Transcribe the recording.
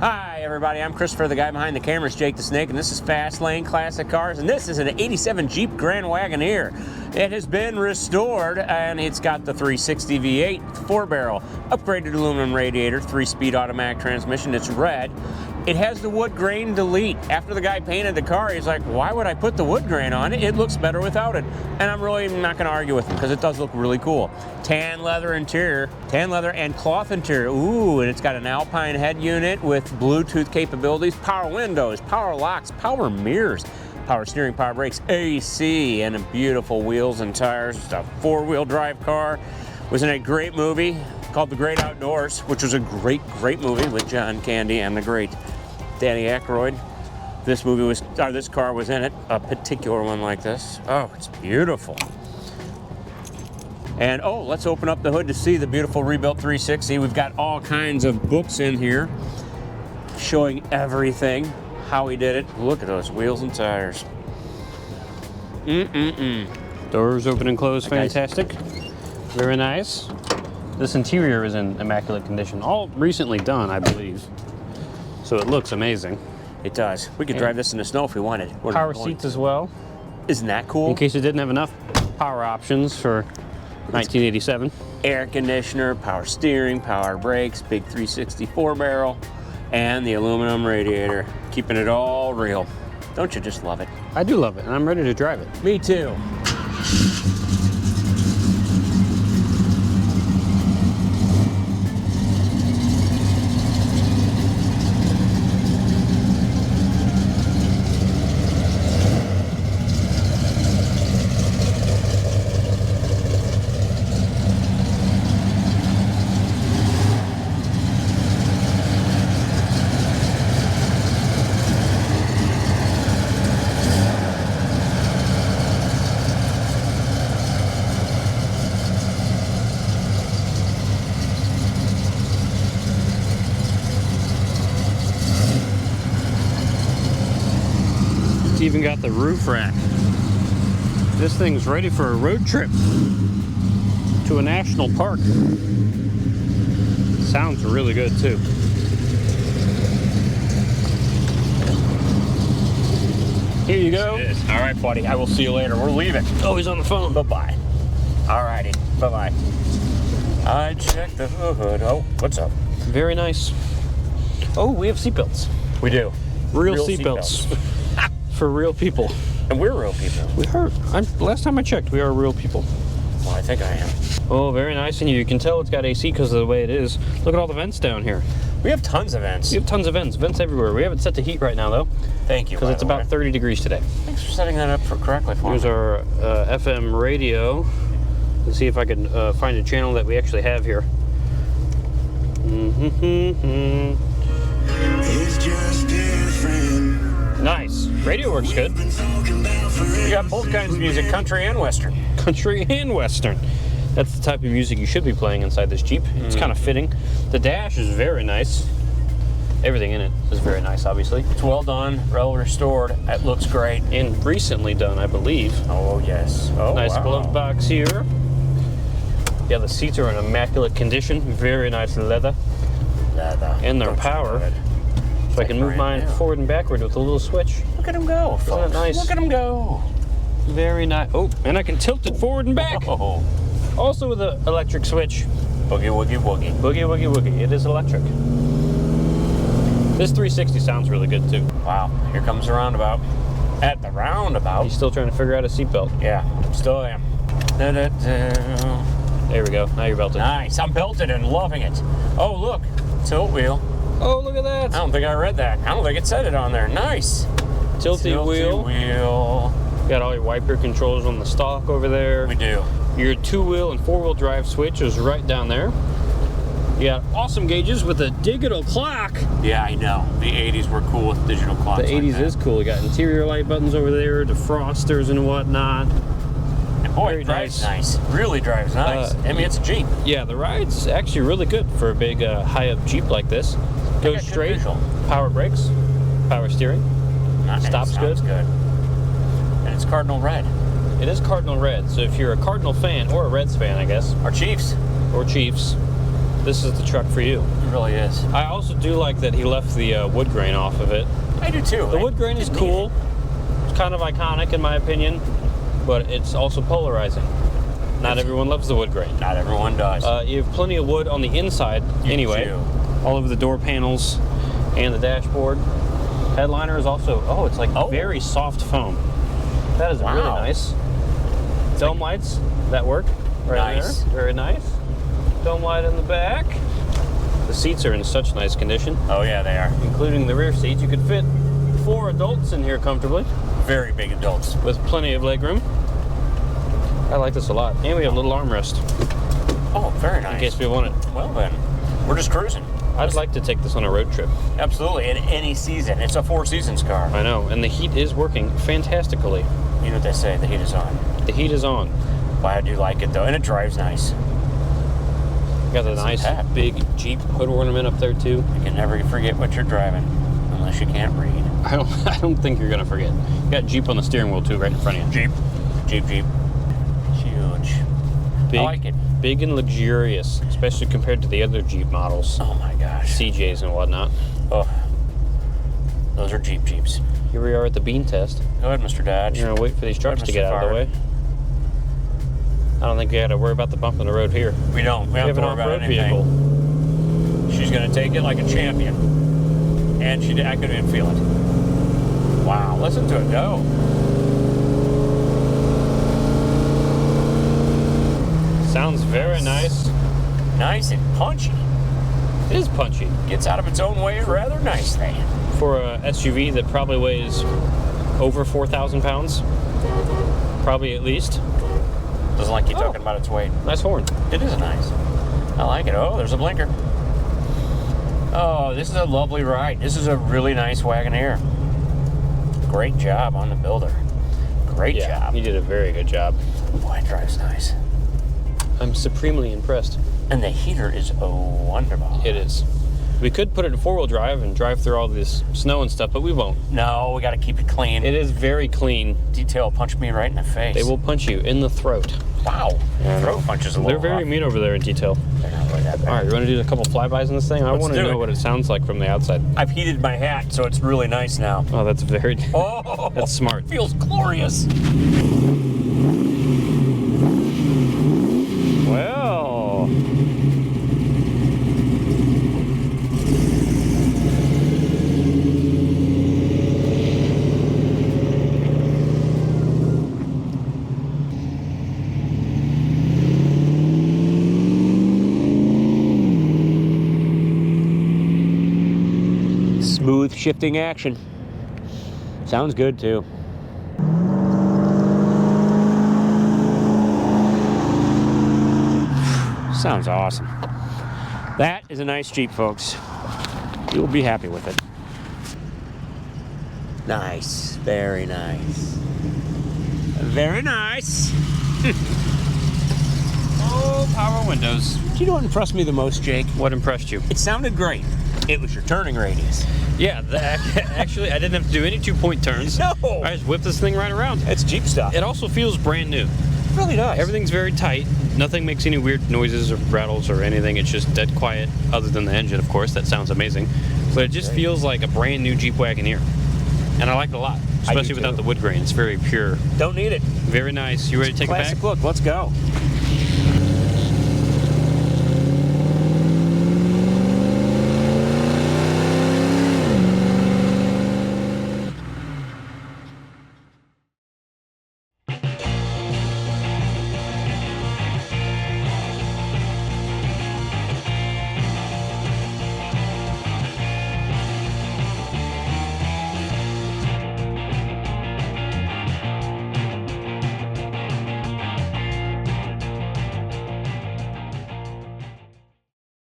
Hi everybody, I'm Christopher, the guy behind the cameras, Jake the Snake, and this is Fast Lane Classic Cars, and this is an 87 Jeep Grand Wagoneer. It has been restored, and it's got the 360 V8, 4-barrel, upgraded aluminum radiator, 3-speed automatic transmission. It's red. It has the wood grain delete. After the guy painted the car, he's like, why would I put the wood grain on it? It looks better without it. And I'm really not going to argue with him because it does look really cool. Tan leather interior, tan leather and cloth interior. Ooh, and it's got an Alpine head unit with Bluetooth capabilities, power windows, power locks, power mirrors, power steering, power brakes, AC, and beautiful wheels and tires. It's a 4-wheel drive car. Was in a great movie called The Great Outdoors, which was a great movie with John Candy and the great Danny Aykroyd. This car was in it, a particular one like this. Oh, it's beautiful. And oh, let's open up the hood to see the beautiful rebuilt 360. We've got all kinds of books in here showing everything, how he did it. Look at those wheels and tires. Doors open and close, fantastic. Very nice. This interior is in immaculate condition. All recently done, I believe. So it looks amazing. It does. We could drive this in the snow if we wanted. Power seats as well. Isn't that cool? In case you didn't have enough power options for 1987. Air conditioner, power steering, power brakes, big 360 4-barrel, and the aluminum radiator. Keeping it all real. Don't you just love it? I do love it, and I'm ready to drive it. Me too. It's even got the roof rack. This thing's ready for a road trip to a national park. Sounds really good too. Here you go. All right, buddy. I will see you later. We're leaving. Oh, he's on the phone. Bye-bye. All righty. Bye-bye. I checked the hood. Oh, what's up? Very nice. Oh, we have seatbelts. We do. Real seatbelts. For real people. And we're real people. We are. Last time I checked, we are real people. Well, I think I am. Oh, very nice. And you can tell it's got AC because of the way it is. Look at all the vents down here. We have tons of vents. We have tons of vents. Vents everywhere. We have it set to heat right now, though. Thank you. Because it's about 30 degrees today. Thanks for setting that up correctly for me. Here's our FM radio. Let's see if I can find a channel that we actually have here. It's just different. Nice. Radio works good. We got both kinds of music, country and western. Country and western. That's the type of music you should be playing inside this Jeep. It's kind of fitting. The dash is very nice. Everything in it is very nice, obviously. It's well done, well restored. It looks great. And recently done, I believe. Oh, yes. Oh, nice wow. glove box here. Yeah, the seats are in immaculate condition. Very nice leather. And their power. So I can move mine forward and backward with a little switch. Look at him go, folks. Isn't that nice? Look at him go. Very nice. Oh, and I can tilt it forward and back. Oh. Also with an electric switch. Boogie, woogie, woogie. Boogie, woogie, woogie. It is electric. This 360 sounds really good, too. Wow. Here comes the roundabout. At the roundabout. He's still trying to figure out a seatbelt. Yeah, still am. There we go. Now you're belted. Nice. I'm belted and loving it. Oh, look. Tilt wheel. Oh, look at that. I don't think I read that. I don't think it said it on there. Nice. Tilty wheel. Got all your wiper controls on the stalk over there. We do. Your 2-wheel and 4-wheel drive switch is right down there. You got awesome gauges with a digital clock. Yeah, I know. The 80s were cool with digital clocks. The 80s is cool. You got interior light buttons over there, defrosters and whatnot. And boy, it drives nice. Really drives nice. I mean, it's a Jeep. Yeah, the ride's actually really good for a big high-up Jeep like this. Goes straight. Power brakes. Power steering. Stops good. And it's cardinal red. It is cardinal red. So if you're a Cardinal fan or a Reds fan, I guess. Or Chiefs. Or Chiefs. this is the truck for you. It really is. I also do like that he left the wood grain off of it. I do too. The wood grain is cool. It's kind of iconic in my opinion, but it's also polarizing. Not everyone loves the wood grain. Not everyone does. You have plenty of wood on the inside anyway. do. All over the door panels and the dashboard. Headliner is also, it's like very soft foam. That is really nice. Dome lights, that work right Nice. there. Very nice. Dome light in the back. The seats are in such nice condition, Oh yeah, they are. including the rear seats. You could fit 4 adults in here comfortably Very big adults. with plenty of legroom. I like this a lot. And we have a little armrest Oh, very nice. in case we want it. Well then, we're just cruising. I'd like to take this on a road trip. Absolutely, in any season. It's a 4 seasons car. I know, and the heat is working fantastically. You know what they say, the heat is on. The heat is on. But I do like it though, and it drives nice. Got a nice tap. big Jeep hood ornament up there too. You can never forget what you're driving, unless you can't read. I don't think you're gonna forget. You got Jeep on the steering wheel too, right in front of you. Jeep. Huge. Big, I like it. big and luxurious, especially compared to the other Jeep models, Oh my gosh. CJs and whatnot. Oh, those are Jeeps. Here we are at the bean test. Go ahead, Mr. Dodge. You're gonna wait for these trucks to get out of the way. I don't think you got to worry about the bump in the road here. We don't. We We don't have an have to worry about off-road vehicle. anything. She's gonna take it like a champion, and she did. I couldn't even feel it. Wow, listen to it go. Sounds very nice. Nice and punchy. It is punchy. Gets out of its own way rather nicely. For a SUV that probably weighs over 4,000 pounds, probably at least. Doesn't like you talking about its weight. Nice horn. It is nice. I like it. Oh, there's a blinker. Oh, this is a lovely ride. This is a really nice Wagoneer. Great job on the builder. Great job. You did a very good job. Boy, it drives nice. I'm supremely impressed. And the heater is wonderful. It is. We could put it in 4-wheel drive and drive through all this snow and stuff, but we won't. No, we got to keep it clean. It is very clean. Detail punched me right in the face. They will punch you in the throat. Wow. Throat punches a little They're very rough. mean over there in detail. They're not really that bad. All right, you want to do a couple flybys in this thing? I Let's want to do know it. what it sounds like from the outside. I've heated my hat, so it's really nice now. Oh, that's very... Oh, That's smart. Feels glorious. Well... Smooth shifting action. Sounds good too. Sounds awesome. That is a nice Jeep, folks. You'll be happy with it. Nice. Very nice. Very nice. Oh, power windows. Do you know what impressed me the most, Jake? What impressed you? It sounded great. It was your turning radius. Yeah, actually, I didn't have to do any 2-point turns. No. I just whipped this thing right around. It's Jeep stuff. It also feels brand new. It really does. Everything's very tight. Nothing makes any weird noises or rattles or anything. It's just dead quiet, other than the engine, of course. That sounds amazing. But it just feels like a brand new Jeep Wagoneer. And I like it a lot, especially without the wood grain. It's very pure. Don't need it. Very nice. You ready to take it back? Classic look. Let's go.